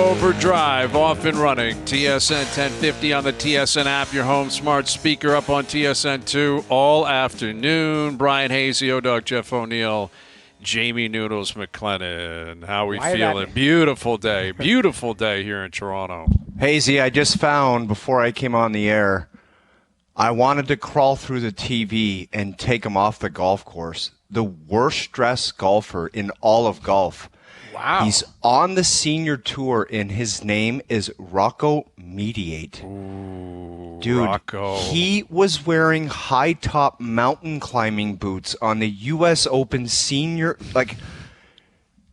Overdrive off and running. TSN 1050 on the TSN app, your home smart speaker, up on TSN 2 all afternoon. Bryan Hayes, O-Dog, Jeff O'Neill, Jamie Noodles McLennan. How we feeling? Beautiful day. Beautiful day here in Toronto. Hazy, I just found before I came on the air, I wanted to crawl through the TV and take him off the golf course. The worst dressed golfer in all of golf. Wow. He's on the senior tour, and his name is Rocco Mediate. Ooh, dude, Rocco. He was wearing high-top mountain climbing boots on the U.S. Open senior. Like,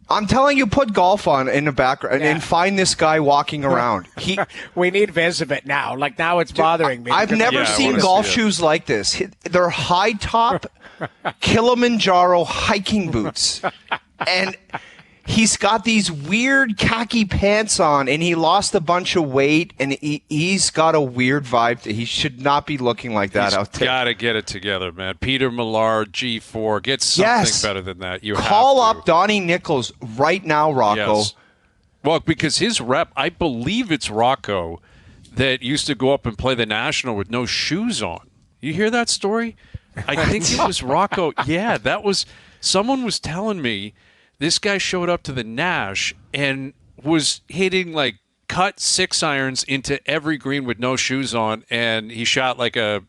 I'm telling you, put golf on in the background and find this guy walking around. We need Visibit now. Like, now it's bothering me. I've never seen golf shoes like this. They're high-top Kilimanjaro hiking boots. And he's got these weird khaki pants on, and he lost a bunch of weight, and he's got a weird vibe. He should not be looking like that out there. He's got to get it together, man. Peter Millar, G4, get something better than that. You Call have to. up Donnie Nichols right now, Rocco. Yes. Well, because his rep, I believe it's Rocco that used to go up and play the National with no shoes on. You hear that story? I think it was Rocco. Yeah, that was – someone was telling me – this guy showed up to the Nash and was hitting like cut 6-irons into every green with no shoes on, and he shot like a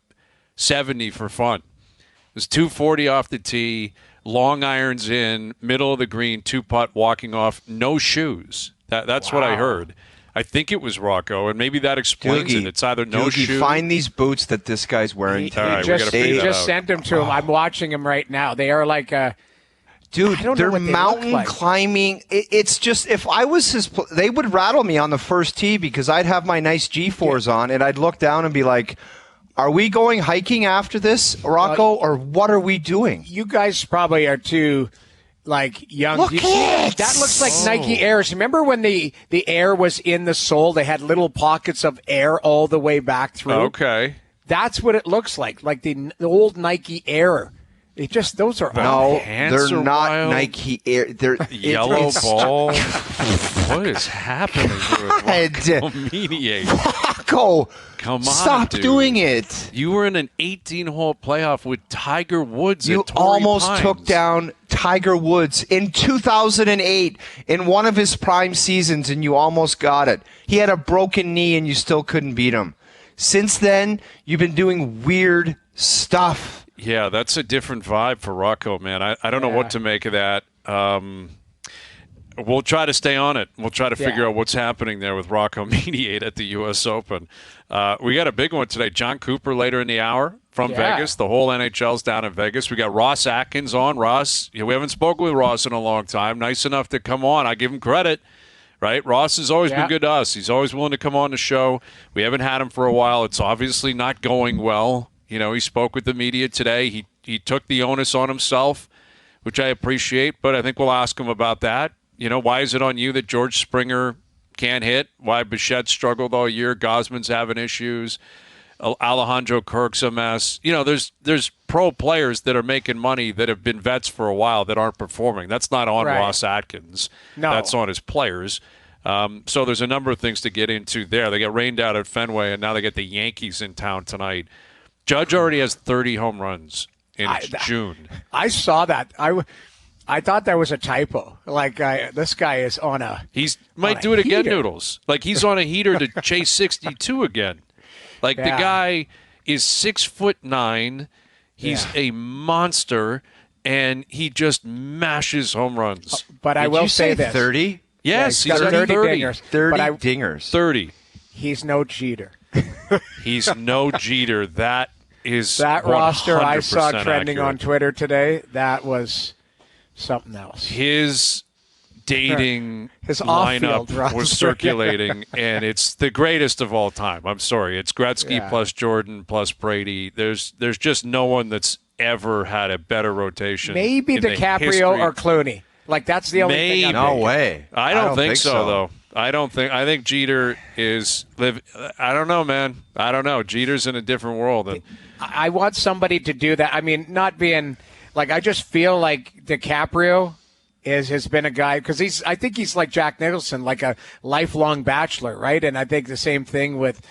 70 for fun. It was 240 off the tee, long irons in, middle of the green, 2-putt, walking off, no shoes. That's what I heard. I think it was Rocco, and maybe that explains it. It's either no shoes. Find these boots that this guy's wearing. He just sent them to him. I'm watching him right now. They are like a... Dude, they're mountain climbing. It's just, if I was his, they would rattle me on the first tee because I'd have my nice G4s on, and I'd look down and be like, are we going hiking after this, Rocco, or what are we doing? You guys probably are too, like, young. That looks like Nike Airs. Remember when the air was in the sole? They had little pockets of air all the way back through. Okay. That's what it looks like the old Nike Air. Those are they're not Nike Air. They're yellow ball. What is happening here with Rocco Mediate? Rocco, come on, stop doing it. You were in an 18-hole playoff with Tiger Woods. You almost took down Tiger Woods in 2008 in one of his prime seasons, and you almost got it. He had a broken knee, and you still couldn't beat him. Since then, you've been doing weird stuff. Yeah, that's a different vibe for Rocco, man. I don't know what to make of that. We'll try to stay on it. We'll try to figure out what's happening there with Rocco Mediate at the U.S. Open. We got a big one today. John Cooper later in the hour from Vegas. The whole NHL's down in Vegas. We got Ross Atkins on. Ross, we haven't spoken with Ross in a long time. Nice enough to come on. I give him credit. Right? Ross has always been good to us. He's always willing to come on the show. We haven't had him for a while. It's obviously not going well. You know, he spoke with the media today. He took the onus on himself, which I appreciate, but I think we'll ask him about that. You know, why is it on you that George Springer can't hit? Why Bichette struggled all year? Gosman's having issues. Alejandro Kirk's a mess. You know, there's pro players that are making money that have been vets for a while that aren't performing. That's not on Ross Atkins. No. That's on his players. So there's a number of things to get into there. They got rained out at Fenway, and now they get the Yankees in town tonight. Judge already has 30 home runs in June. I saw that. I thought that was a typo. Like, this guy is on a might do it again, Noodles. Like, he's on a heater to chase 62 again. Like, the guy is 6'9". He's a monster, and he just mashes home runs. But I will say this. 30? Yes, he's got 30 dingers. 30 dingers. 30. He's no cheater. He's no Jeter. That roster I saw trending accurate on Twitter today. That was something else. His dating lineup was circulating, and it's the greatest of all time. I'm sorry, it's Gretzky plus Jordan plus Brady. There's just no one that's ever had a better rotation. Maybe DiCaprio or Clooney. Like, that's the only thing. No way. I don't think so, though. I think Jeter is I don't know, man. I don't know. Jeter's in a different world. And I want somebody to do that. I mean, not being like, I just feel like DiCaprio has been a guy because I think he's like Jack Nicholson, like a lifelong bachelor, right? And I think the same thing with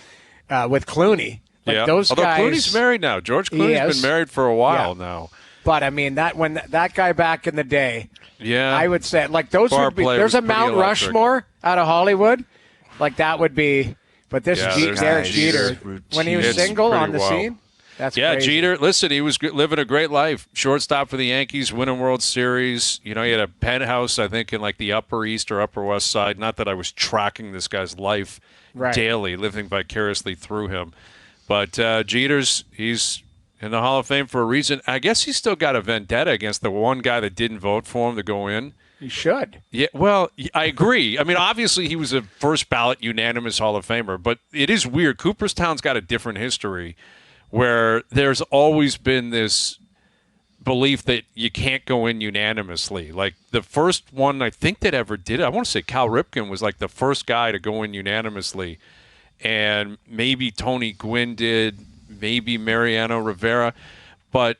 Clooney. Like those although guys, Clooney's married now. George Clooney's been married for a while now. But I mean that guy back in the day, I would say like those would be. There's a Mount Rushmore out of Hollywood, like that would be. But this Derek Jeter, when he was single on the scene, that's crazy. Jeter. Listen, he was living a great life. Shortstop for the Yankees, winning World Series. You know, he had a penthouse, I think, in like the Upper East or Upper West Side. Not that I was tracking this guy's life daily, living vicariously through him. But he's in the Hall of Fame for a reason. I guess he's still got a vendetta against the one guy that didn't vote for him to go in. He should. Yeah, well, I agree. I mean, obviously he was a first ballot unanimous Hall of Famer, but it is weird. Cooperstown's got a different history where there's always been this belief that you can't go in unanimously. Like the first one I think that ever did it, I want to say Cal Ripken was like the first guy to go in unanimously. And maybe Tony Gwynn did, maybe Mariano Rivera, but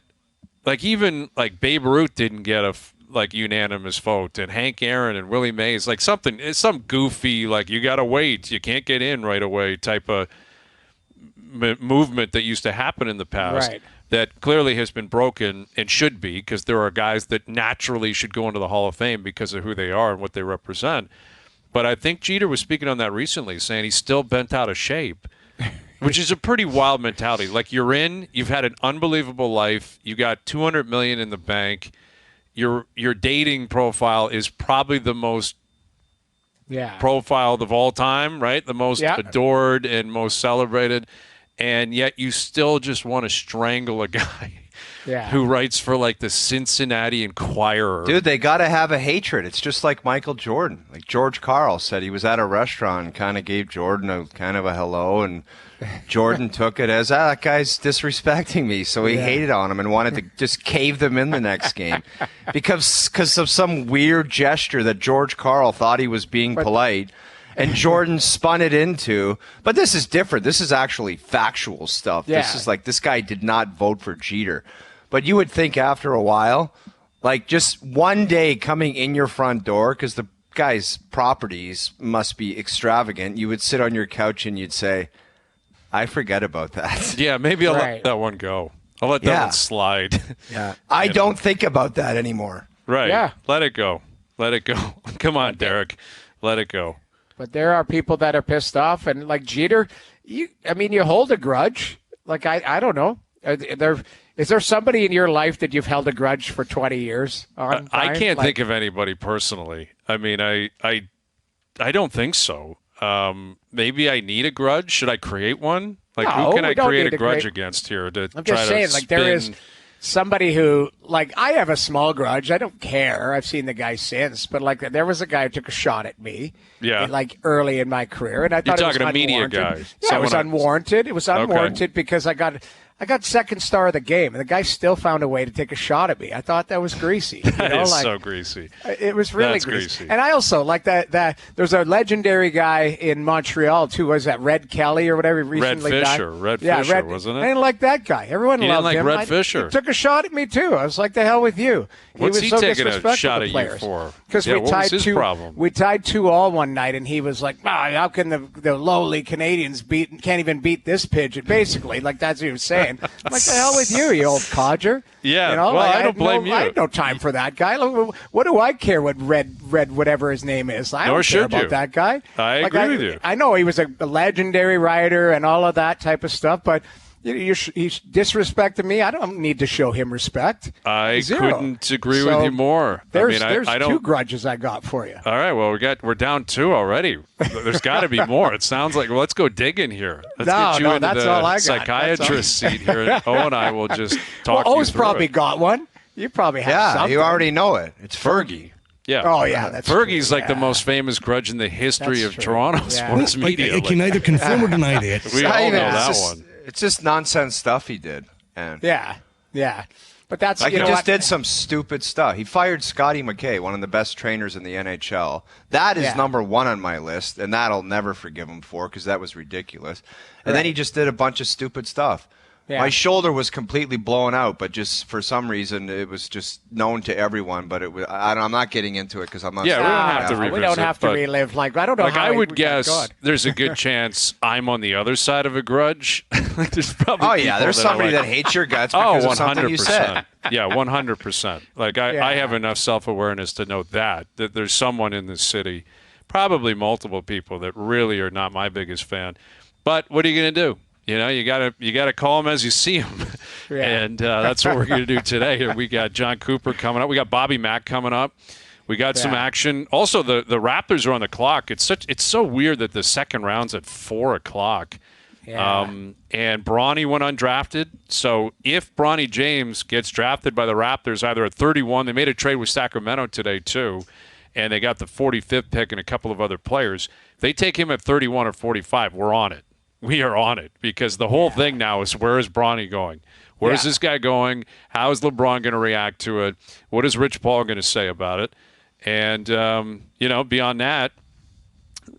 like even like Babe Ruth didn't get a unanimous vote, and Hank Aaron and Willie Mays, like it's some goofy like you got to wait, you can't get in right away type of movement that used to happen in the past that clearly has been broken and should be, because there are guys that naturally should go into the Hall of Fame because of who they are and what they represent. But I think Jeter was speaking on that recently, saying he's still bent out of shape, which is a pretty wild mentality. Like you've had an unbelievable life. You got $200 million in the bank. Your dating profile is probably the most profiled of all time, right? The most adored and most celebrated. And yet you still just want to strangle a guy who writes for like the Cincinnati Enquirer. Dude, they got to have a hatred. It's just like Michael Jordan. Like George Karl said, he was at a restaurant and kind of gave Jordan a kind of a hello, and Jordan took it as, that guy's disrespecting me. So he hated on him and wanted to just cave them in the next game because of some weird gesture that George Karl thought he was being polite. And Jordan spun it into, but this is different. This is actually factual stuff. Yeah. This is like, this guy did not vote for Jeter. But you would think after a while, like just one day coming in your front door, because the guy's properties must be extravagant, you would sit on your couch and you'd say, I forget about that. Yeah, maybe I'll let that one go. I'll let that one slide. Yeah, I don't think about that anymore. Right. Yeah. Let it go. Let it go. Come on, Derek. Let it go. But there are people that are pissed off, and like Jeter, you hold a grudge. Like I don't know. Is there somebody in your life that you've held a grudge for 20 years on? I can't think of anybody personally. I mean, I don't think so. Maybe I need a grudge. Should I create one? Like, who can I create a grudge against here? I'm just saying, like, there is somebody who, like, I have a small grudge. I don't care. I've seen the guy since, but like, there was a guy who took a shot at me, like early in my career, and I thought it was unwarranted. You're talking a media guy. Yeah, it was unwarranted. It was unwarranted because I got second star of the game, and the guy still found a way to take a shot at me. I thought that was greasy. That is so greasy. It was really greasy. And I also like that. There's a legendary guy in Montreal too. Was that Red Kelly or whatever? Recently Red Fisher. Red Fisher, wasn't it? I didn't like that guy. Everyone loved him. Red Fisher. He took a shot at me too. I was like, "The hell with you." What's he he was so taking a shot at you for? Because what was his problem? We tied 2-2 one night, and he was like, "How can the lowly Canadians can't even beat this pigeon?" Basically, like that's what he was saying. I'm like, "The hell with you old codger." Yeah, well, I don't blame you. I had no time for that guy. What do I care what Red whatever his name is? I don't care about that guy. I agree with you. I know he was a legendary writer and all of that type of stuff, but he's disrespecting me. I don't need to show him respect. I couldn't agree with you more. There's two grudges I got for you. All right, well, we're down 2 already. There's got to be more. It sounds like, let's go digging here. Let's get you into the psychiatrist seat here. O and I will just talk O's probably got one. You probably have something. You already know it. It's Fergie. Yeah. Oh, yeah. That's Fergie's like the most famous grudge in the history of Toronto sports media. I can either confirm or deny it. We all know that one. It's just nonsense stuff he did. And yeah. But that's like he just did some stupid stuff. He fired Scotty McKay, one of the best trainers in the NHL. That is number 1 on my list, and that I'll never forgive him for because that was ridiculous. And then he just did a bunch of stupid stuff. My shoulder was completely blown out, but just for some reason it was just known to everyone. But it was, I'm not getting into it because I'm not. Yeah, we don't have to revisit. We don't have to relive. Like I don't know. Like how I would guess, there's a good chance I'm on the other side of a grudge. Like there's probably there's somebody that hates your guts because of something you said. Yeah, 100%. Like I have enough self-awareness to know that there's someone in this city, probably multiple people that really are not my biggest fan. But what are you going to do? You know, you gotta call them as you see them, and that's what we're going to do today. We got John Cooper coming up. We got Bobby Mack coming up. We got some action. Also, the Raptors are on the clock. It's so weird that the second round's at 4:00. Yeah. And Bronny went undrafted. So if Bronny James gets drafted by the Raptors, either at 31, they made a trade with Sacramento today too, and they got the 45th pick and a couple of other players. If they take him at 31 or 45, we're on it. We are on it because the whole thing now is where is Bronny going? Where is this guy going? How is LeBron going to react to it? What is Rich Paul going to say about it? And, beyond that,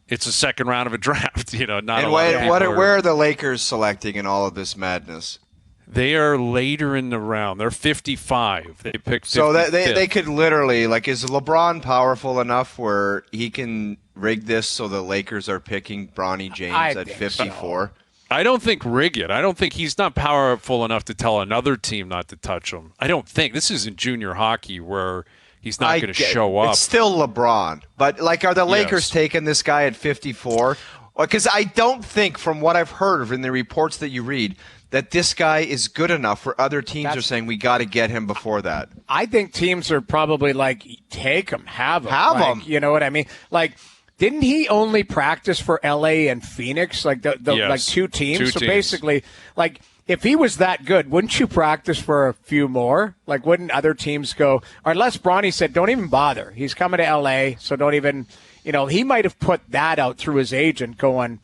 it's a second round of a draft. Where are the Lakers selecting in all of this madness? They are later in the round. They're 55. They picked 55th. So they could literally, like, is LeBron powerful enough where he can rig this so the Lakers are picking Bronny James at 54? So. I don't think rig it. I don't think he's not powerful enough to tell another team not to touch him. I don't think. This isn't junior hockey where he's not going to show up. It's still LeBron. But, like, are the Lakers taking this guy at 54? Because I don't think, from what I've heard in the reports that you read, that this guy is good enough where other teams are saying we got to get him before that. I think teams are probably like, take him, have him. Have him. You know what I mean? Like, didn't he only practice for LA and Phoenix? Like, like two teams? So basically, like, if he was that good, wouldn't you practice for a few more? Like, wouldn't other teams go, or unless Bronny said, don't even bother. He's coming to LA, so don't even, he might have put that out through his agent going,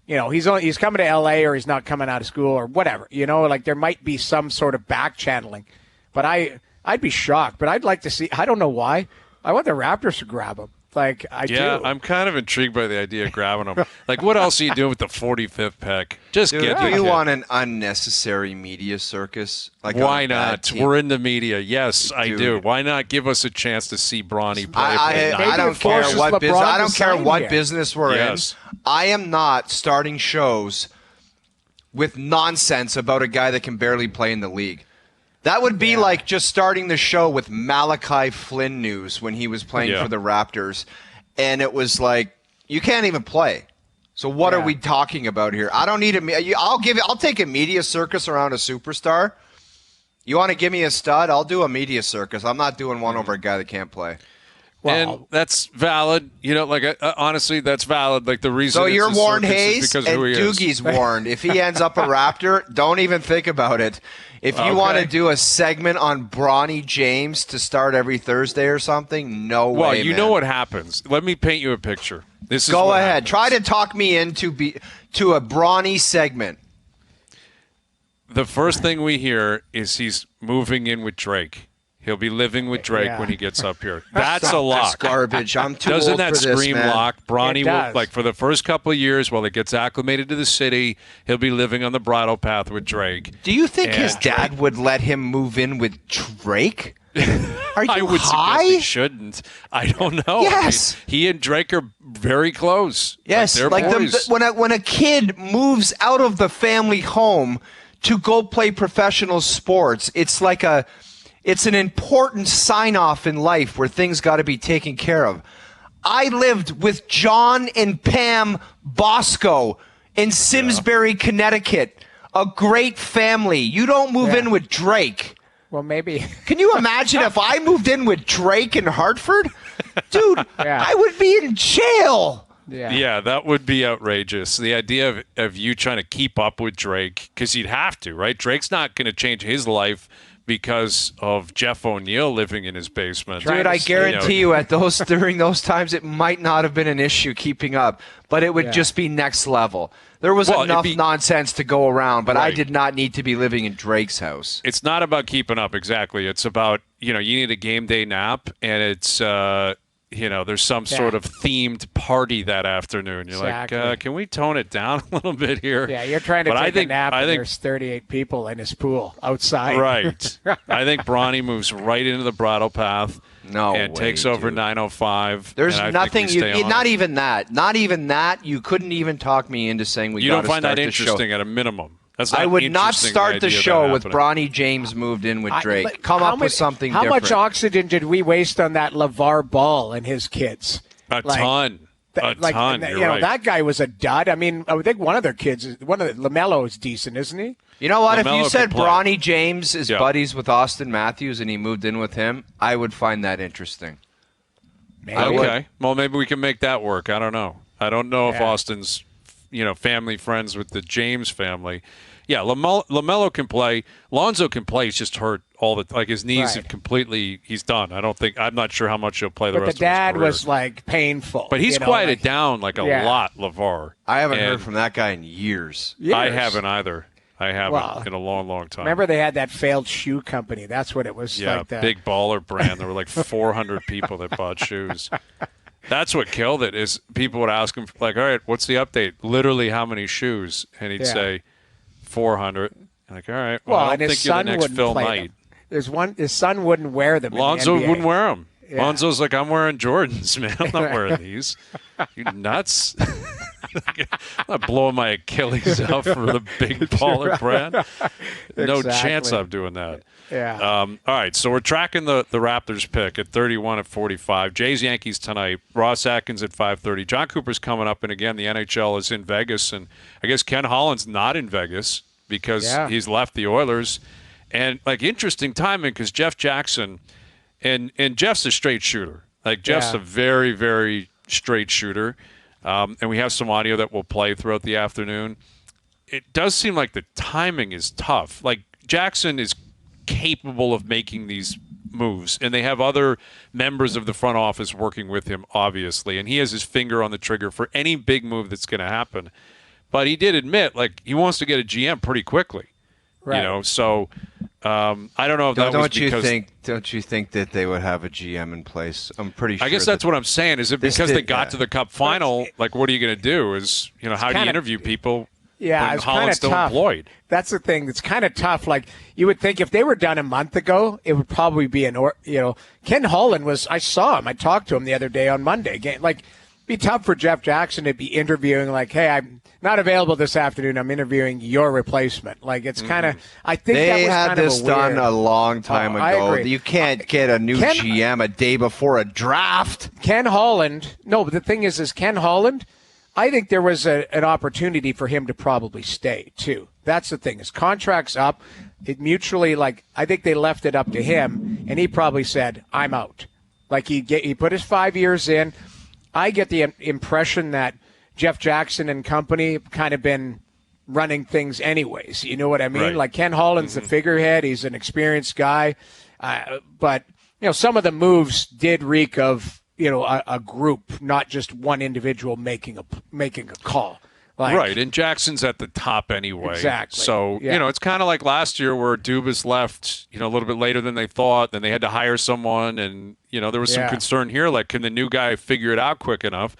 he's coming to L.A. or he's not coming out of school or whatever. Like there might be some sort of back channeling. But I'd be shocked. But I'd like to see. I don't know why. I want the Raptors to grab him. Like I do. Yeah, I'm kind of intrigued by the idea of grabbing him. Like, what else are you doing with the 45th pick? Just get. Do you want an unnecessary media circus? Like, why not? We're in the media. Yes, I do. Why not give us a chance to see Bronny play? I don't care what business. I don't care what business we're in. I am not starting shows with nonsense about a guy that can barely play in the league. That would be like just starting the show with Malachi Flynn news when he was playing for the Raptors, and it was like, you can't even play. So what are we talking about here? I don't need I'll take a media circus around a superstar. You want to give me a stud? I'll do a media circus. I'm not doing one over a guy that can't play. Well, and that's valid. Honestly, that's valid. Like the reason. So you're warned, Hayes, and Doogie's warned. If he ends up a Raptor, don't even think about it. If you want to do a segment on Bronny James to start every Thursday or something, no way. Well, you know what happens. Let me paint you a picture. Go ahead. Try to talk me into a Bronny segment. The first thing we hear is he's moving in with Drake. He'll be living with Drake when he gets up here. That's a lock. That's garbage. I'm too Doesn't old that for this, scream man. lock? Bronny will, like, for the first couple of years while he gets acclimated to the city, he'll be living on the bridle path with Drake. Do you think his dad would let him move in with Drake? Are you I would high? suggest he shouldn't. I don't know. Yes. I mean, he and Drake are very close. Yes. Like when a kid moves out of the family home to go play professional sports, it's like it's an important sign-off in life where things got to be taken care of. I lived with John and Pam Bosco in Simsbury, Connecticut. A great family. You don't move in with Drake. Well, maybe. Can you imagine if I moved in with Drake in Hartford? Dude, I would be in jail. Yeah, that would be outrageous. The idea of you trying to keep up with Drake, because you'd have to, right? Drake's not going to change his life because of Jeff O'Neill living in his basement. Dude, I guarantee you during those times it might not have been an issue keeping up, but it would just be next level. There was enough nonsense to go around, but I did not need to be living in Drake's house. It's not about keeping up, exactly. It's about, you need a game day nap, and it's there's some sort of themed party that afternoon. You're like, can we tone it down a little bit here? Yeah, you're trying to take a nap and there's 38 people in his pool outside. Right. I think Bronny moves right into the bridle path. And takes over 9:05. There's nothing. Not even that. Not even that. You couldn't even talk me into saying we. You don't find that interesting at a minimum. I would not start the show with Bronny James moved in with Drake. Come up with something different. How much oxygen did we waste on that LeVar Ball and his kids? A ton. A ton. You're right. That guy was a dud. I mean, I think one of their kids, LaMelo is decent, isn't he? You know what? LaMelo, if you said Bronny James is buddies with Austin Matthews and he moved in with him, I would find that interesting. Maybe. Okay. Well, maybe we can make that work. I don't know. I don't know if Austin's, family friends with the James family. Yeah, LaMelo can play. Lonzo can play. He's just hurt his knees have completely. He's done. I'm not sure how much he'll play the rest of his career. But the dad was painful. But he's quieted down a lot, LeVar. I haven't heard from that guy in years. I haven't either. I haven't in a long, long time. Remember they had that failed shoe company. That's what it was like. Yeah, big baller brand. There were 400 people that bought shoes. That's what killed it is people would ask him, all right, what's the update? Literally how many shoes? And he'd say 400. All right, well I don't think you're the next Phil Knight. His son wouldn't wear them. Lonzo wouldn't wear them. Yeah. Lonzo's like, I'm wearing Jordans, man. I'm not wearing these. You nuts? I'm not blowing my Achilles out for the big baller brand. No chance I'm doing that. Yeah. All right, so we're tracking the Raptors pick at 31 at 45. Jays Yankees tonight. Ross Atkins at 5:30. John Cooper's coming up, and again, the NHL is in Vegas, and I guess Ken Holland's not in Vegas because he's left the Oilers. And interesting timing because Jeff Jackson, and Jeff's a straight shooter. Jeff's a very, very straight shooter. And we have some audio that we'll play throughout the afternoon. It does seem like the timing is tough. Jackson is capable of making these moves, and they have other members of the front office working with him, obviously, and he has his finger on the trigger for any big move that's going to happen. But he did admit, he wants to get a GM pretty quickly. Right. So I don't know if that was because... Don't you think that they would have a GM in place? I'm pretty sure. I guess that's what I'm saying. Is it because they got to the Cup final? What are you going to do? How do you interview people when Holland's still employed? That's the thing. It's kind of tough. You would think if they were done a month ago, it would probably be Ken Holland was. I saw him. I talked to him the other day on Monday. Be tough for Jeff Jackson to be interviewing hey, I'm not available this afternoon. I'm interviewing your replacement. It's kind of. I think they had kind this done a long time ago. I agree. You can't get a new GM a day before a draft. Ken Holland. No, but the thing is Ken Holland. I think there was an opportunity for him to probably stay too. That's the thing. His contract's up. It mutually I think they left it up to him, and he probably said, "I'm out." He put his 5 years in. I get the impression that Jeff Jackson and company have kind of been running things anyways. You know what I mean? Right. Ken Holland's the figurehead. He's an experienced guy. But, some of the moves did reek of, a group, not just one individual making a call. Right, and Jackson's at the top anyway. Exactly. So, it's kind of like last year where Dubas left, a little bit later than they thought. Then they had to hire someone, and, there was some concern here. Can the new guy figure it out quick enough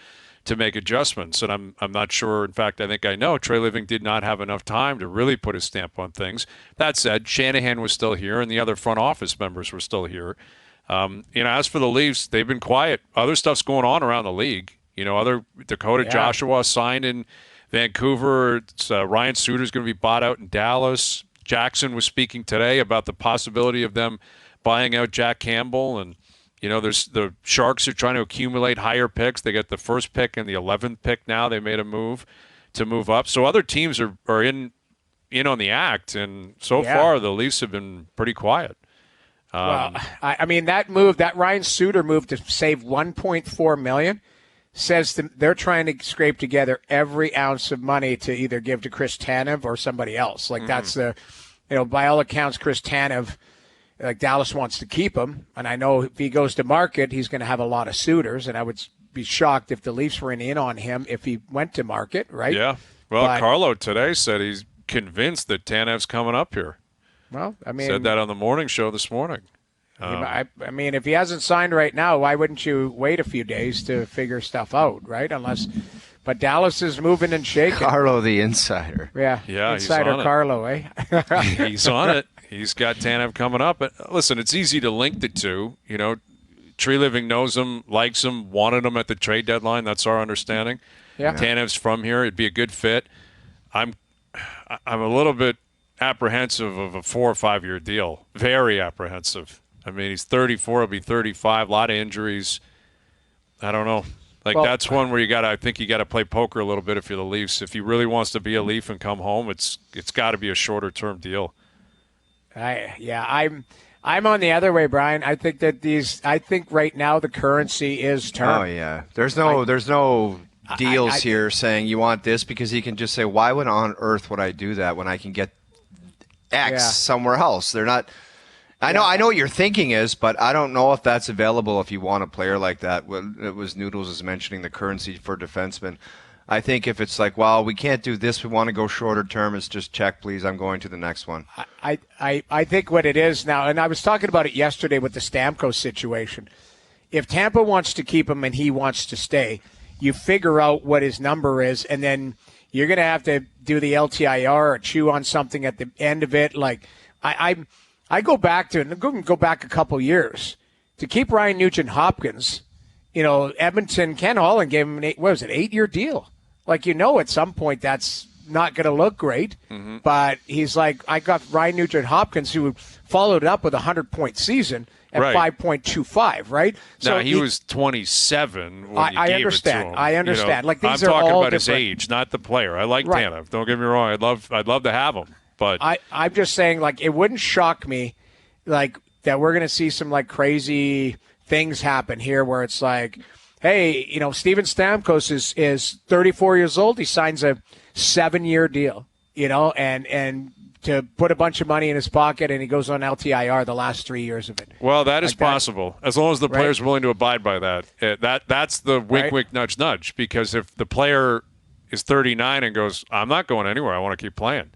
to make adjustments? And I'm not sure. In fact, I think I know Trey Living did not have enough time to really put his stamp on things. That said, Shanahan was still here, and the other front office members were still here. As for the Leafs, they've been quiet. Other stuff's going on around the league. Other Dakota Joshua signed in Vancouver. Ryan Suter's going to be bought out in Dallas. Jackson was speaking today about the possibility of them buying out Jack Campbell. And, there's the Sharks are trying to accumulate higher picks. They got the first pick and the 11th pick now. They made a move to move up. So other teams are in on the act. And so far, the Leafs have been pretty quiet. That Ryan Suter move to save $1.4 million says they're trying to scrape together every ounce of money to either give to Chris Tanev or somebody else. That's by all accounts, Chris Tanev, Dallas wants to keep him. And I know if he goes to market, he's going to have a lot of suitors. And I would be shocked if the Leafs were in on him if he went to market, right? Yeah. Well, Carlo today said he's convinced that Tanev's coming up here. Well, said that on the morning show this morning. I mean, if he hasn't signed right now, why wouldn't you wait a few days to figure stuff out, right? But Dallas is moving and shaking. Carlo the insider. Yeah, insider he's on Carlo, eh? He's on it. He's got Tanev coming up. But listen, it's easy to link the two. Tree Living knows him, likes him, wanted him at the trade deadline. That's our understanding. Yeah. Tanev's from here. It'd be a good fit. I'm a little bit apprehensive of a 4 or 5 year deal. Very apprehensive. I mean, he's 34. He'll be 35. A lot of injuries. I don't know. That's one where I think you got to play poker a little bit if you're the Leafs. If he really wants to be a Leaf and come home, it's got to be a shorter term deal. I'm on the other way, Brian. I think that right now the currency is term. Oh yeah. There's no deals here saying you want this, because he can just say, why would on earth would I do that when I can get X somewhere else? They're not. I know what your thinking is, but I don't know if that's available if you want a player like that. It was Noodles is mentioning the currency for defensemen. I think if it's like, well, we can't do this, we want to go shorter term, it's just check, please, I'm going to the next one. I think what it is now, and I was talking about it yesterday with the Stamkos situation. If Tampa wants to keep him and he wants to stay, you figure out what his number is, and then you're going to have to do the LTIR or chew on something at the end of it. Like I go back a couple years to keep Ryan Nugent-Hopkins. Edmonton, Ken Holland gave him an 8-year deal. At some point that's not going to look great. Mm-hmm. But he's like, I got Ryan Nugent-Hopkins, who followed it up with a 100-point season at 5.25, right? So he was 27 when I you understand. Gave it to him. I understand. I'm these are talking all about different. his age, not the player. I like Tanev. Don't get me wrong. I'd love to have him. But I'm just saying, it wouldn't shock me, that we're going to see some crazy things happen here where it's like, hey, Steven Stamkos is 34 years old. He signs a 7-year deal, and to put a bunch of money in his pocket, and he goes on LTIR the last 3 years of it. Well, that is possible, as long as the player's willing to abide by that. That's the wink, wink, nudge, nudge. Because if the player is 39 and goes, I'm not going anywhere, I want to keep playing,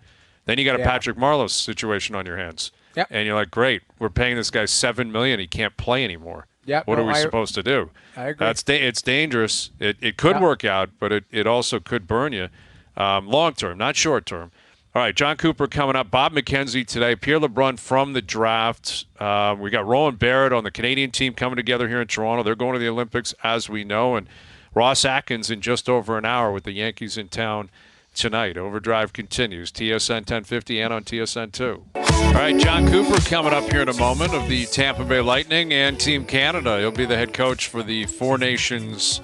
then you got a Patrick Marleau situation on your hands. Yep. And you're like, great, we're paying this guy $7 million. He can't play anymore. Yep. What are we supposed to do? I agree. It's dangerous. It could work out, but it also could burn you long term, not short term. All right, John Cooper coming up. Bob McKenzie today. Pierre LeBrun from the draft. We got Rowan Barrett on the Canadian team coming together here in Toronto. They're going to the Olympics, as we know. And Ross Atkins in just over an hour with the Yankees in town tonight. Overdrive continues. TSN 1050 and on TSN 2. All right, John Cooper coming up here in a moment of the Tampa Bay Lightning and Team Canada. He'll be the head coach for the Four Nations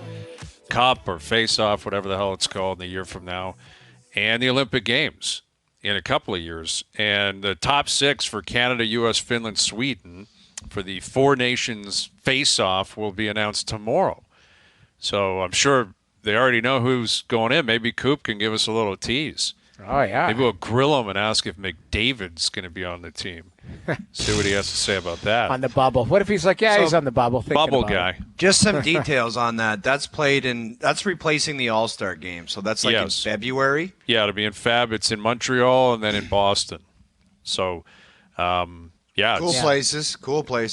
Cup or Face-Off, whatever the hell it's called, in a year from now, and the Olympic Games in a couple of years. And the top 6 for Canada, U.S., Finland, Sweden for the Four Nations Face-Off will be announced tomorrow. So I'm sure they already know who's going in. Maybe Coop can give us a little tease. Oh, yeah. Maybe we'll grill him and ask if McDavid's going to be on the team. See what he has to say about that. On the bubble. What if he's like, he's on the bubble. Bubble guy. Just some details on that. That's replacing the All-Star game. So that's in February? Yeah, it'll be in Feb. It's in Montreal and then in Boston. So, Cool places.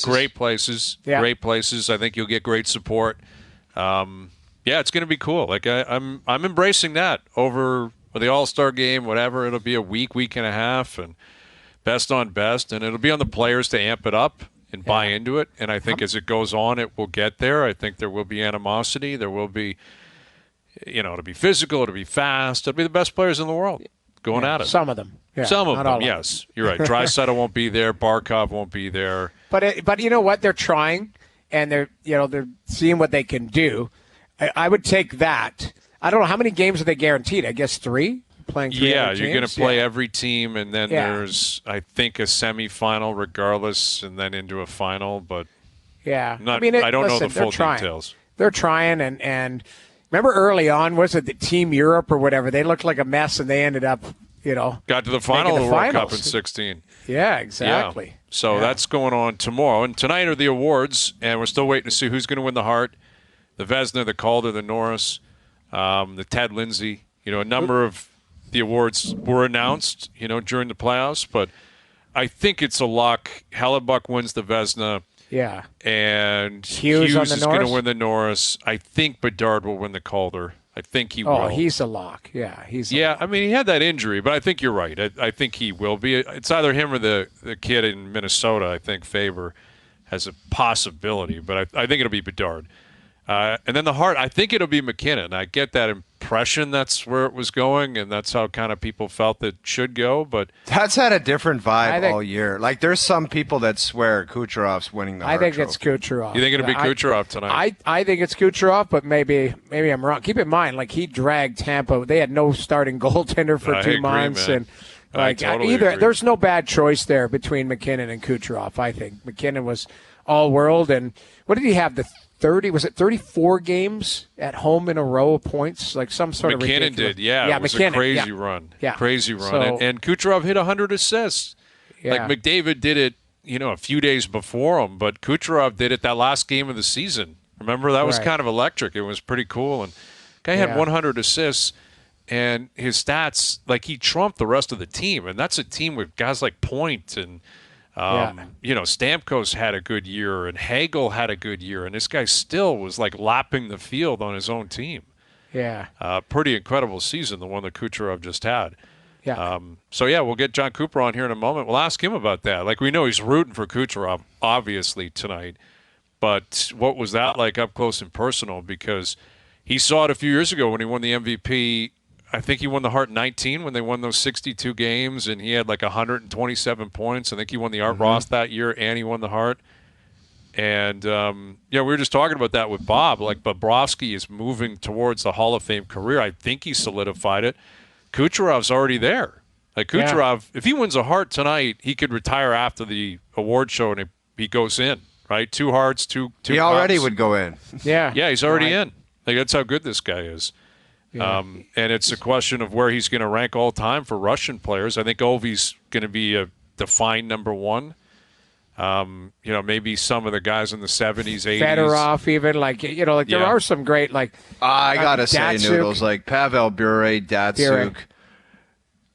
Great places. Yeah. Great places. I think you'll get great support. It's going to be cool. I'm embracing that over the All-Star game, whatever. It'll be a week and a half, and best on best, and it'll be on the players to amp it up and buy into it. And I think as it goes on, it will get there. I think there will be animosity. There will be, it'll be physical. It'll be fast. It'll be the best players in the world going at it. Some of them. Yeah, some of them, yes. You're right. Draisaitl won't be there. Barkov won't be there. But you know what? They're trying, and they're seeing what they can do. I would take that. I don't know how many games are they guaranteed. I guess 3. Playing 3 you're going to play every team, and then there's, I think, a semifinal regardless, and then into a final. But I don't know the full details. They're trying, and remember early on, was it the Team Europe or whatever? They looked like a mess, and they ended up, got to the final of the World Cup in 2016. Yeah, exactly. Yeah. So that's going on tomorrow, and tonight are the awards, and we're still waiting to see who's going to win the Hart, the Vezina, the Calder, the Norris, the Ted Lindsay. A number of the awards were announced, during the playoffs, but I think it's a lock. Hellebuck wins the Vezina. Yeah. And Hughes is going to win the Norris. I think Bedard will win the Calder. I think he will. Oh, he's a lock. Yeah, I mean, he had that injury, but I think you're right. I think he will be. It's either him or the kid in Minnesota. I think Faber has a possibility, but I think it'll be Bedard. And then the Hart, I think it'll be McKinnon. I get that impression that's where it was going, and that's how kind of people felt it should go. But that's had a different vibe all year. Like, there's some people that swear Kucherov's winning the Hart trophy. It's Kucherov. You think it'll be Kucherov tonight? I think it's Kucherov, but maybe I'm wrong. Keep in mind, like, he dragged Tampa. They had no starting goaltender for 2 months, man. and totally agree. There's no bad choice there between McKinnon and Kucherov. I think McKinnon was all world, and what did he have? The 34 games at home in a row of points, like some sort of ridiculous. McKinnon did, it was a crazy run. Yeah. Crazy run. So, and Kucherov hit 100 assists. Yeah. Like McDavid did it, a few days before him, but Kucherov did it that last game of the season. Remember, that was kind of electric. It was pretty cool. And guy had 100 assists, and his stats, like, he trumped the rest of the team. And that's a team with guys like Point and Stamkos had a good year, and Hagel had a good year, and this guy still was like lapping the field on his own team. Yeah. Pretty incredible season, the one that Kucherov just had. Yeah. We'll get John Cooper on here in a moment. We'll ask him about that. Like, we know he's rooting for Kucherov, obviously, tonight. But what was that like up close and personal? Because he saw it a few years ago when he won the MVP. I think he won the Hart 19 when they won those 62 games, and he had like 127 points. I think he won the Art Ross that year, and he won the Hart. And, we were just talking about that with Bob. Like, Bobrovsky is moving towards the Hall of Fame career. I think he solidified it. Kucherov's already there. Like, Kucherov, if he wins a Hart tonight, he could retire after the award show, and he goes in, right? 2 Harts, two He already would go in. Yeah. Yeah, he's already in. Like, that's how good this guy is. Yeah. And it's a question of where he's going to rank all time for Russian players. I think Ovi's going to be a defined number 1. Maybe some of the guys in the 70s, 80s. Fedorov, even, there are some great, I got to say, Noodles, like Pavel Bure, Datsuk.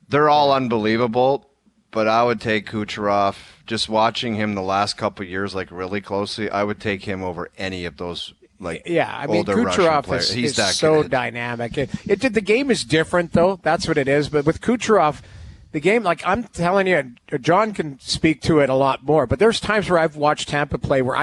They're all unbelievable, but I would take Kucherov. Just watching him the last couple of years, really closely, I would take him over any of those. Kucherov is so good. Dynamic. The game is different, though. That's what it is. But with Kucherov, the game, I'm telling you, John can speak to it a lot more. But there's times where I've watched Tampa play where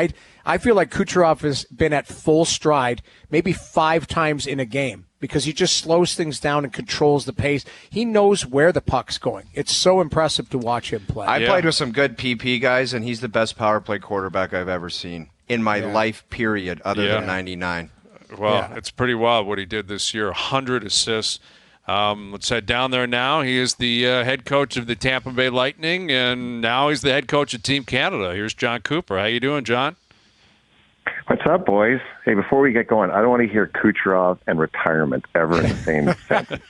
I feel like Kucherov has been at full stride maybe 5 times in a game because he just slows things down and controls the pace. He knows where the puck's going. It's so impressive to watch him play. I played with some good PP guys, and he's the best power play quarterback I've ever seen. In my life, period, other than 99. Well, it's pretty wild what he did this year. 100 assists. Let's head down there now. He is the head coach of the Tampa Bay Lightning, and now he's the head coach of Team Canada. Here's John Cooper. How you doing, John? What's up, boys? Hey, before we get going, I don't want to hear Kucherov and retirement ever in the same sentence.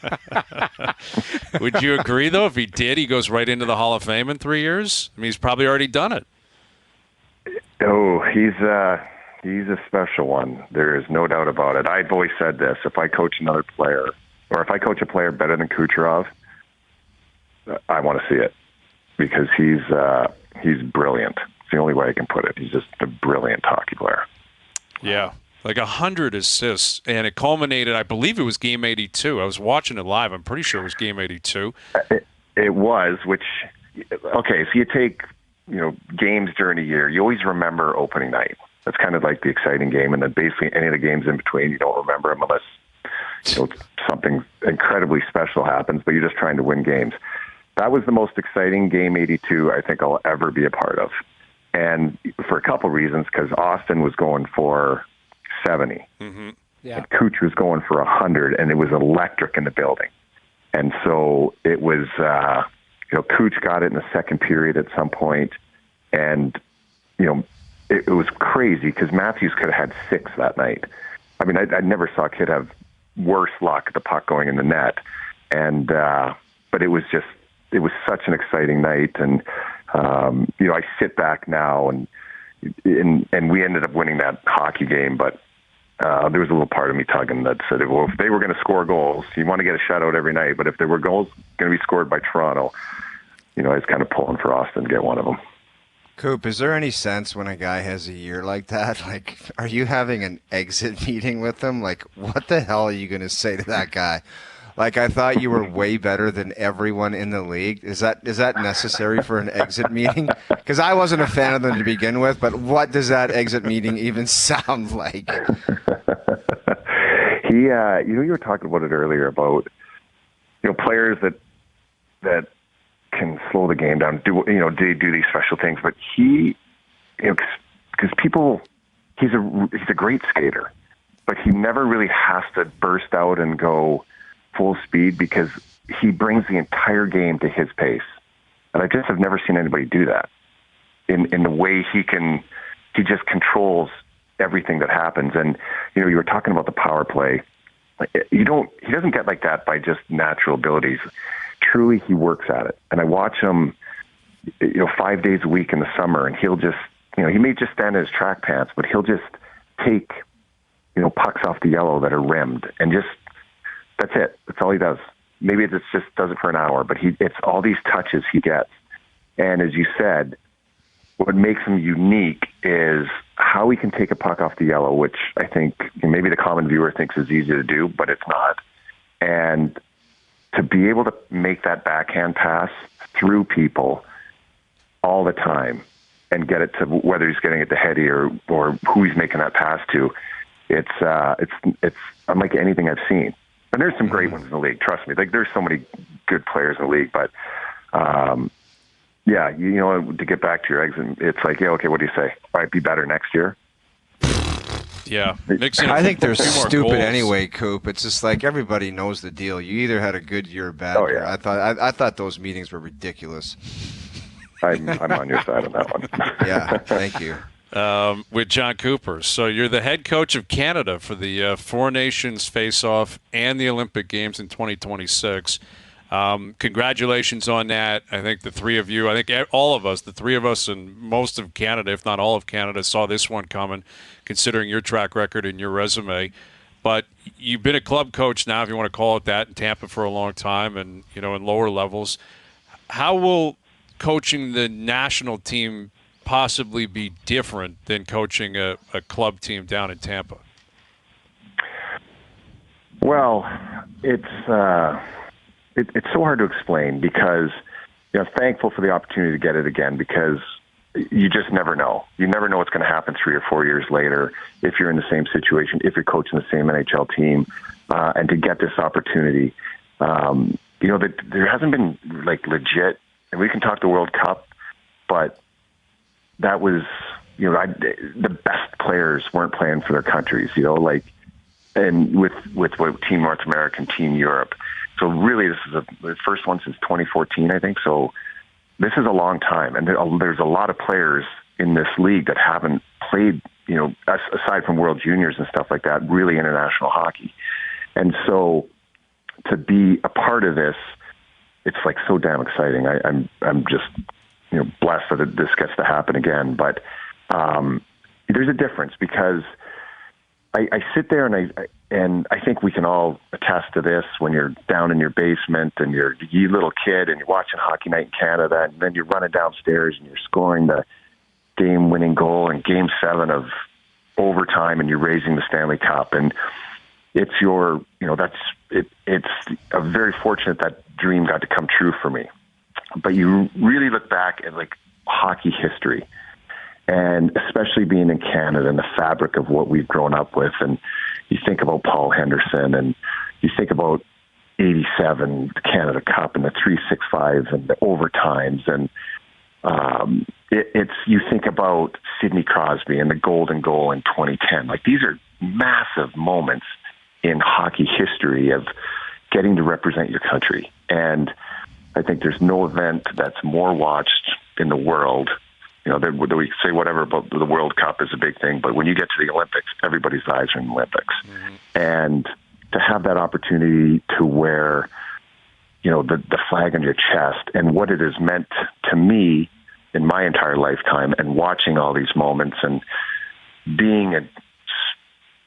Would you agree, though, if he did, he goes right into the Hall of Fame in 3 years? I mean, he's probably already done it. Oh, he's a special one. There is no doubt about it. I've always said this: if I coach another player, or if I coach a player better than Kucherov, I want to see it because he's brilliant. It's the only way I can put it. He's just a brilliant hockey player. Yeah, like 100 assists, and it culminated. I believe it was Game 82. I was watching it live. I'm pretty sure it was Game 82. It was. So you take. Games during a year, you always remember opening night. That's kind of like the exciting game, and then basically any of the games in between, you don't remember them unless something incredibly special happens, but you're just trying to win games. That was the most exciting Game 82 I think I'll ever be a part of, and for a couple reasons, because Austin was going for 70, and Kuch was going for 100, and it was electric in the building. And so it was... Kuch got it in the second period at some point, and, it was crazy because Matthews could have had 6 that night. I mean, I never saw a kid have worse luck at the puck going in the net. And, but it was such an exciting night. And, I sit back now and we ended up winning that hockey game, but there was a little part of me tugging that said, well, if they were going to score goals, you want to get a shutout every night, but if there were goals going to be scored by Toronto, I was kind of pulling for Austin to get one of them. Coop, is there any sense when a guy has a year like that? Like, are you having an exit meeting with him? Like, what the hell are you going to say to that guy? Like, I thought you were way better than everyone in the league. Is that necessary for an exit meeting? Because I wasn't a fan of them to begin with, but what does that exit meeting even sound like? You were talking about it earlier about, players that can slow the game down, do these special things, but he, because he's a great skater, but he never really has to burst out and go full speed because he brings the entire game to his pace. And I just have never seen anybody do that in the way he just controls everything that happens. And, you were talking about the power play. He doesn't get like that by just natural abilities. Truly, he works at it. And I watch him, 5 days a week in the summer, and he'll just, he may just stand in his track pants, but he'll just take, pucks off the yellow that are rimmed, and that's it. That's all he does. Maybe it's just does it for an hour, but it's all these touches he gets. And as you said, what makes him unique is how he can take a puck off the yellow, which I think maybe the common viewer thinks is easy to do, but it's not. And to be able to make that backhand pass through people all the time and get it to whether he's getting it to Hetty or who he's making that pass to, it's unlike anything I've seen. And there's some great ones in the league, trust me. Like, there's so many good players in the league, but to get back to your exit, it's like, okay, what do you say? All right, be better next year. Yeah, I think they're stupid anyway, Coop. It's just like everybody knows the deal. You either had a good year or bad year. I thought those meetings were ridiculous. I'm on your side on that one. Yeah, thank you. With John Cooper. So you're the head coach of Canada for the Four Nations Face-Off and the Olympic Games in 2026. Congratulations on that. I think the three of you, all of us, the three of us and most of Canada, if not all of Canada, saw this one coming, considering your track record and your resume. But you've been a club coach now, if you want to call it that, in Tampa for a long time and, in lower levels. How will coaching the national team possibly be different than coaching a club team down in Tampa? Well, it's so hard to explain because, thankful for the opportunity to get it again because you just never know. You never know what's going to happen 3 or 4 years later if you're in the same situation, if you're coaching the same NHL team, and to get this opportunity. There hasn't been legit, and we can talk the World Cup, but that was, the best players weren't playing for their countries, and with what Team North America, Team Europe. So really, this is the first one since 2014, I think. So this is a long time, and there's a lot of players in this league that haven't played, aside from World Juniors and stuff like that, really international hockey. And so to be a part of this, it's so damn exciting. I'm just blessed that this gets to happen again. But there's a difference because I sit there and I think we can all attest to this when you're down in your basement and you're a little kid and you're watching Hockey Night in Canada and then you're running downstairs and you're scoring the game-winning goal in Game 7 of overtime and you're raising the Stanley Cup. And it's it's a very fortunate that dream got to come true for me. But you really look back at hockey history, and especially being in Canada and the fabric of what we've grown up with. And you think about Paul Henderson, and you think about 87, the Canada Cup, and the 3-6-5, and the overtimes, and you think about Sidney Crosby and the golden goal in 2010. These are massive moments in hockey history of getting to represent your country. And I think there's no event that's more watched in the world. That we say whatever about the World Cup is a big thing, but when you get to the Olympics, everybody's eyes are in the Olympics. Mm-hmm. And to have that opportunity to wear, the flag on your chest and what it has meant to me in my entire lifetime, and watching all these moments and being at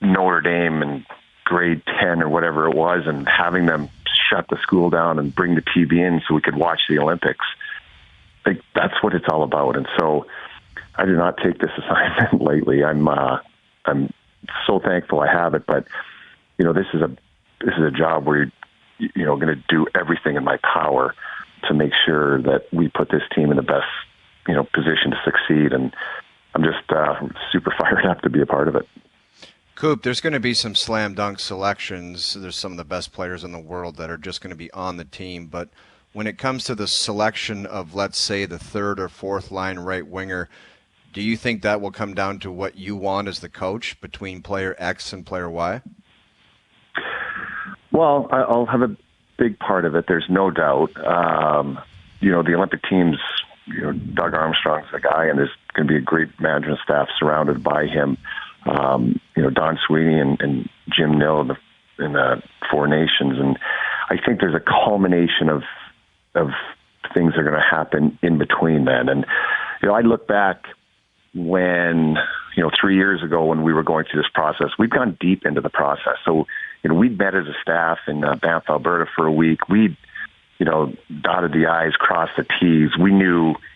Notre Dame in grade 10 or whatever it was, and having them shut the school down and bring the TV in so we could watch the Olympics. That's what it's all about. And so I did not take this assignment lightly. I'm so thankful I have it, but this is a job where you're going to do everything in my power to make sure that we put this team in the best position to succeed, and I'm just super fired up to be a part of it. Coop, there's going to be some slam dunk selections. There's some of the best players in the world that are just going to be on the team, but when it comes to the selection of, let's say, the third or fourth line right winger, do you think that will come down to what you want as the coach between player X and player Y? Well, I'll have a big part of it. There's no doubt. The Olympic teams, Doug Armstrong's a guy, and there's going to be a great management staff surrounded by him. Don Sweeney and Jim Nill in the Four Nations. And I think there's a culmination of things that are going to happen in between then. And, I look back when, 3 years ago when we were going through this process, we've gone deep into the process. So, we'd met as a staff in Banff, Alberta for a week. We'd, dotted the I's, crossed the T's.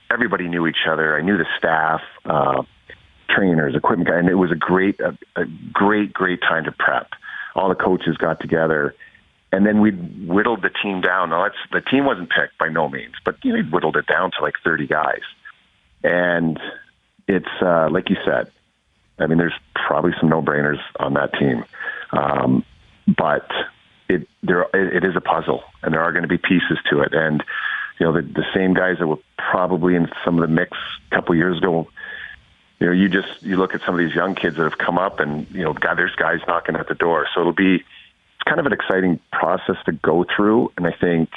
Everybody knew each other. I knew the staff, trainers, equipment guy, and it was a great time to prep. All the coaches got together, and then we whittled the team down. Now, the team wasn't picked by no means, but we whittled it down to like 30 guys. And it's like you said, there's probably some no-brainers on that team, but it is a puzzle, and there are going to be pieces to it. And the same guys that were probably in some of the mix a couple of years ago. You look at some of these young kids that have come up, and there's guys knocking at the door. So it's kind of an exciting process to go through. And I think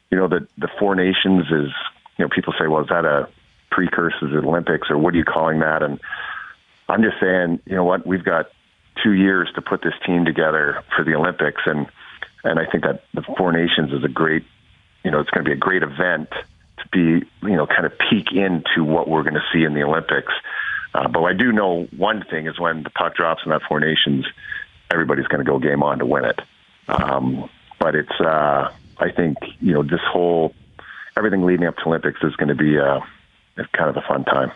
the Four Nations is people say, well, is that a precursor to the Olympics, or what are you calling that? And I'm just saying, what, we've got 2 years to put this team together for the Olympics, and I think that the Four Nations is a great, it's going to be a great event to be, kind of peek into what we're going to see in the Olympics. But I do know one thing is when the puck drops in that Four Nations, everybody's going to go game on to win it. But it's, I think, everything leading up to Olympics is going to be kind of a fun time.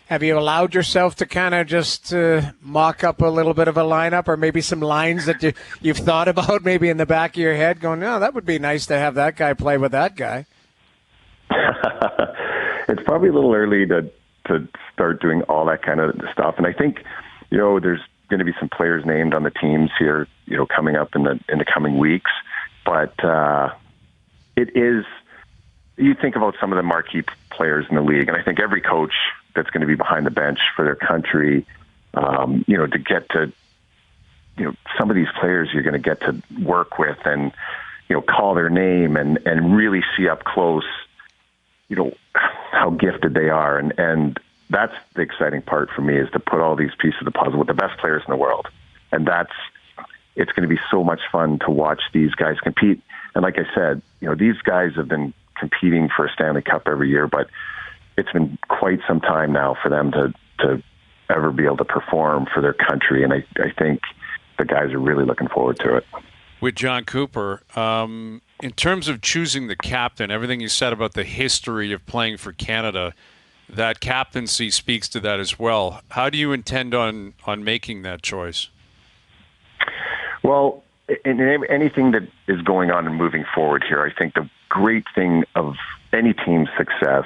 Have you allowed yourself to kind of just mock up a little bit of a lineup, or maybe some lines that you've thought about maybe in the back of your head going, no, that would be nice to have that guy play with that guy? It's probably a little early to start doing all that kind of stuff. And I think, there's going to be some players named on the teams here, coming up in the coming weeks. But it is, you think about some of the marquee players in the league, and I think every coach that's going to be behind the bench for their country, to get to, some of these players you're going to get to work with and, call their name and really see up close, how gifted they are. And that's the exciting part for me, is to put all these pieces of the puzzle with the best players in the world. And it's going to be so much fun to watch these guys compete. And like I said, these guys have been competing for a Stanley Cup every year, but it's been quite some time now for them to ever be able to perform for their country. And I think the guys are really looking forward to it. With John Cooper, in terms of choosing the captain, everything you said about the history of playing for Canada, that captaincy speaks to that as well. How do you intend on making that choice? Well, in anything that is going on and moving forward here, I think the great thing of any team's success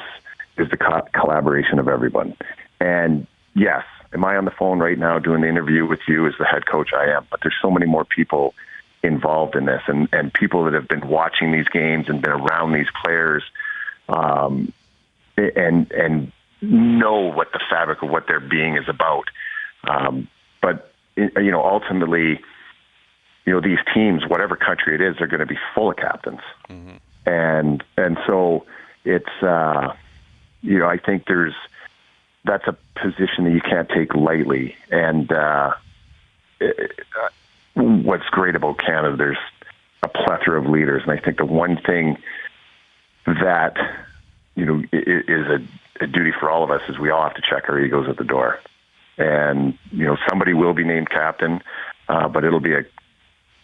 is the collaboration of everyone. And yes, am I on the phone right now doing the interview with you as the head coach? I am, but there's so many more people involved in this, and people that have been watching these games and been around these players, and know what the fabric of what their being is about. But ultimately, these teams, whatever country it is, they're going to be full of captains. Mm-hmm. And so it's, I think that's a position that you can't take lightly. And what's great about Canada, there's a plethora of leaders. And I think the one thing that, is a duty for all of us is we all have to check our egos at the door. And, somebody will be named captain, but it'll be a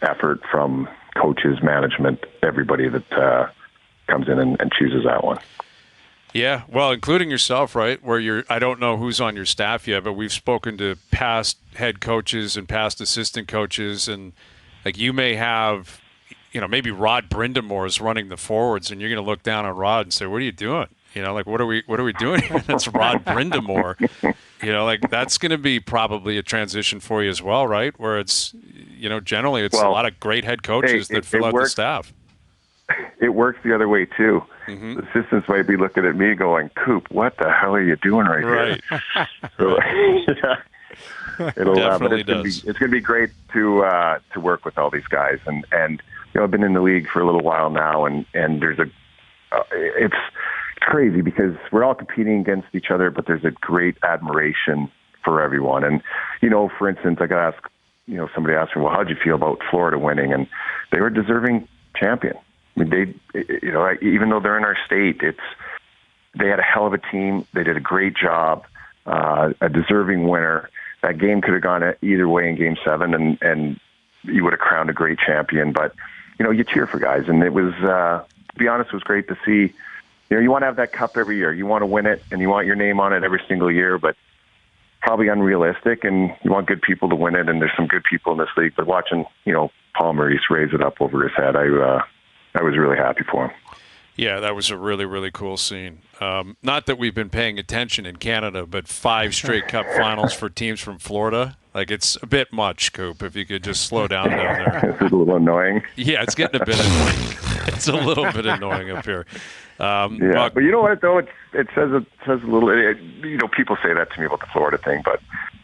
effort from coaches, management, everybody that comes in and chooses that one. Yeah, well, including yourself, right? Where I don't know who's on your staff yet, but we've spoken to past head coaches and past assistant coaches, and like you may have, maybe Rod Brindamore is running the forwards, and you're going to look down on Rod and say, "What are you doing?" Like what are we doing here? That's Rod Brindamore. Like that's going to be probably a transition for you as well, right? Where it's, generally it's a lot of great head coaches that fill out the staff. It works the other way too. Mm-hmm. The assistants might be looking at me going, "Coop, what the hell are you doing right here?" So, yeah, it'll definitely but does. It's going to be great to work with all these guys, and I've been in the league for a little while now, and there's it's crazy because we're all competing against each other, but there's a great admiration for everyone. And for instance, I got asked, somebody asked me, "Well, how'd you feel about Florida winning?" And they were a deserving champion. I mean, even though they're in our state, they had a hell of a team. They did a great job, a deserving winner. That game could have gone either way in Game 7, and you would have crowned a great champion. But, you cheer for guys. And it was, to be honest, it was great to see. You want to have that cup every year. You want to win it, and you want your name on it every single year, but probably unrealistic, and you want good people to win it, and there's some good people in this league. But watching, Paul Maurice raise it up over his head, I was really happy for him. Yeah, that was a really, really cool scene. Not that we've been paying attention in Canada, but 5 straight Cup finals for teams from Florida. Like, it's a bit much, Coop, if you could just slow down there. It's a little annoying. Yeah, it's getting a bit annoying. It's a little bit annoying up here. But you know what, though? It says a little. People say that to me about the Florida thing, but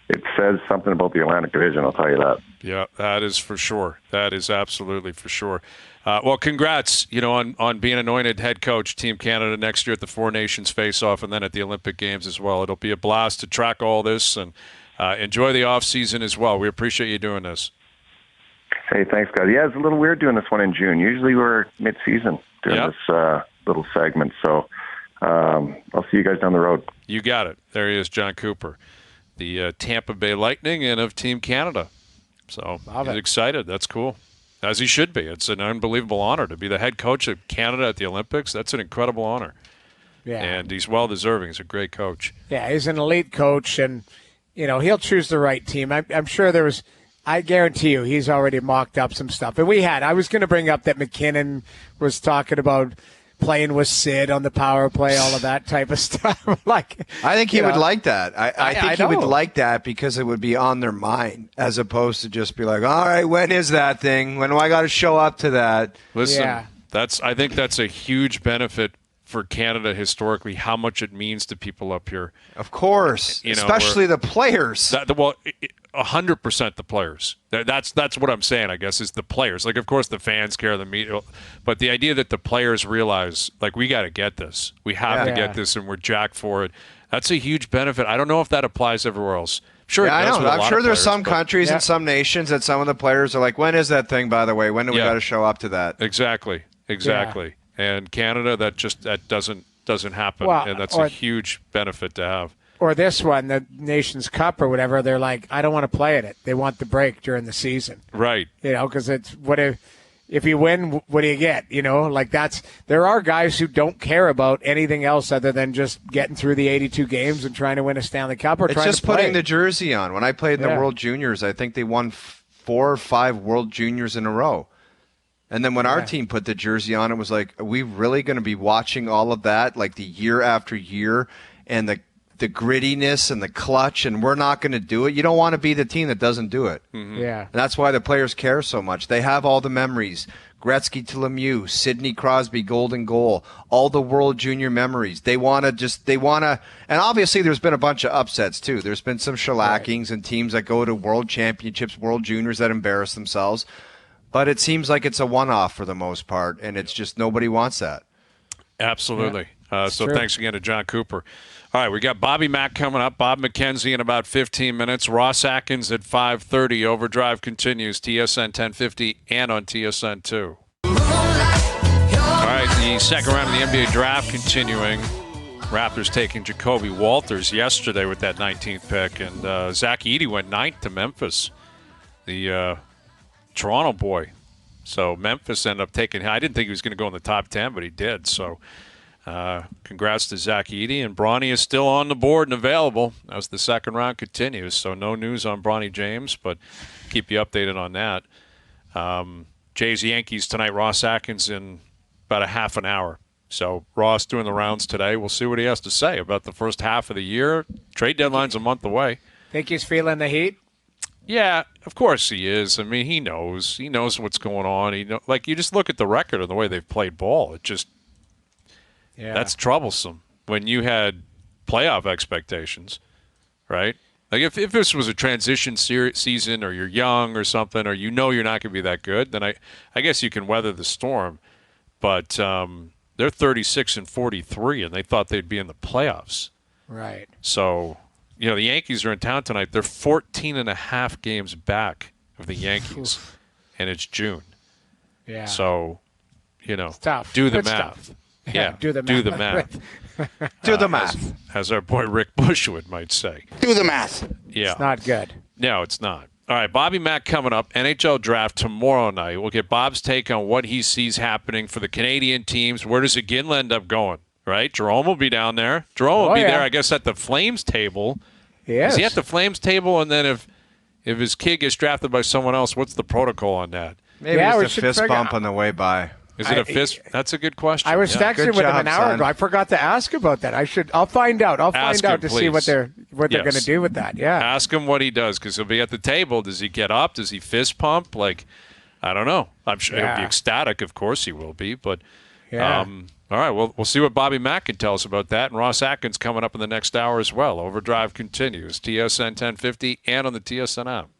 it says something about the Atlantic Division, I'll tell you that. Yeah, that is for sure. That is absolutely for sure. Well, congrats, on being anointed head coach, Team Canada, next year at the Four Nations face-off and then at the Olympic Games as well. It'll be a blast to track all this and enjoy the off-season as well. We appreciate you doing this. Hey, thanks, guys. Yeah, it's a little weird doing this one in June. Usually we're mid-season doing this little segment. So I'll see you guys down the road. You got it. There he is, John Cooper, the Tampa Bay Lightning and of Team Canada. So he's excited. That's cool. As he should be. It's an unbelievable honor to be the head coach of Canada at the Olympics. That's an incredible honor. Yeah. And he's well-deserving. He's a great coach. Yeah, he's an elite coach, and, he'll choose the right team. I'm sure I guarantee you he's already mocked up some stuff. And I was going to bring up that McKinnon was talking about playing with Sid on the power play, all of that type of stuff. I think he would like that. I think he would like that because it would be on their mind as opposed to just be like, all right, when is that thing? When do I got to show up to that? Listen, I think that's a huge benefit for Canada historically, how much it means to people up here. Of course, especially the players. 100% the players. That's what I'm saying, I guess, is the players. Like, of course, the fans care, the media, but the idea that the players realize, like, we got to get this. We have to get this, and we're jacked for it. That's a huge benefit. I don't know if that applies everywhere else. Sure, I know. I'm sure there's some countries and some nations that some of the players are like, when is that thing, by the way? When do we got to show up to that? Exactly. Yeah. And Canada, that doesn't happen, and that's a huge benefit to have. Or this one, the Nations Cup or whatever, they're like, I don't want to play in it. They want the break during the season. Right. Because it's if you win, what do you get? There are guys who don't care about anything else other than just getting through the 82 games and trying to win a Stanley Cup or trying to play. Putting the jersey on. When I played in the World Juniors, I think they won 4 or 5 World Juniors in a row. And then when our team put the jersey on, it was like, are we really going to be watching all of that, like the year after year, and the grittiness and the clutch, and we're not going to do it? You don't want to be the team that doesn't do it. Mm-hmm. Yeah. And that's why the players care so much. They have all the memories. Gretzky to Lemieux, Sidney Crosby, golden goal, all the World Junior memories. They want to, and obviously there's been a bunch of upsets too. There's been some shellackings and teams that go to World Championships, World Juniors that embarrass themselves. But it seems like it's a one-off for the most part, and it's just nobody wants that. Absolutely. So thanks again to John Cooper. All right, we got Bobby Mack coming up, Bob McKenzie in about 15 minutes, Ross Atkins at 5:30. Overdrive continues, TSN 1050 and on TSN 2. All right, the second round of the NBA draft continuing. Raptors taking Jacoby Walters yesterday with that 19th pick, and Zach Edey went 9th to Memphis. The Toronto boy. So Memphis ended up taking him. I didn't think he was going to go in the top 10, but he did. So Congrats to Zach Edey, and Bronny is still on the board and available as the second round continues. So no news on Bronny James, but keep you updated on that. Jays Yankees tonight. Ross Atkins in about a half an hour. So Ross doing the rounds today. We'll see what he has to say about the first half of the year. Trade deadline's a month away. Think he's feeling the heat? Yeah, of course he is. I mean, he knows. He knows what's going on. You just look at the record and the way they've played ball. That's troublesome when you had playoff expectations, right? Like if this was a transition season, or you're young or something, or you're not going to be that good, then I guess you can weather the storm. But they're 36-43, and they thought they'd be in the playoffs. Right. So, the Yankees are in town tonight. They're 14.5 games back of the Yankees, and it's June. Yeah. So, it's tough. Do the It's math. tough. Yeah, do the math. Do the math. Do the math. As our boy Rick Bushwood might say. Do the math. Yeah. It's not good. No, it's not. All right, Bobby Mack coming up. NHL draft tomorrow night. We'll get Bob's take on what he sees happening for the Canadian teams. Where does Iginla end up going? Right? Jerome will be down there. Jerome will be there, I guess, at the Flames table. Yes. Is he at the Flames table? And then if his kid gets drafted by someone else, what's the protocol on that? Maybe it's a fist bump on the way by. Is it a fist? That's a good question. I was texting with him an hour ago. I forgot to ask about that. I'll find out. I'll find out to see what they're going to do with that. Yeah. Ask him what he does, because he'll be at the table. Does he get up? Does he fist pump? I don't know. I'm sure he'll be ecstatic. Of course he will be. But all right, we'll see what Bobby Mack can tell us about that. And Ross Atkins coming up in the next hour as well. Overdrive continues. TSN 1050 and on the TSN app.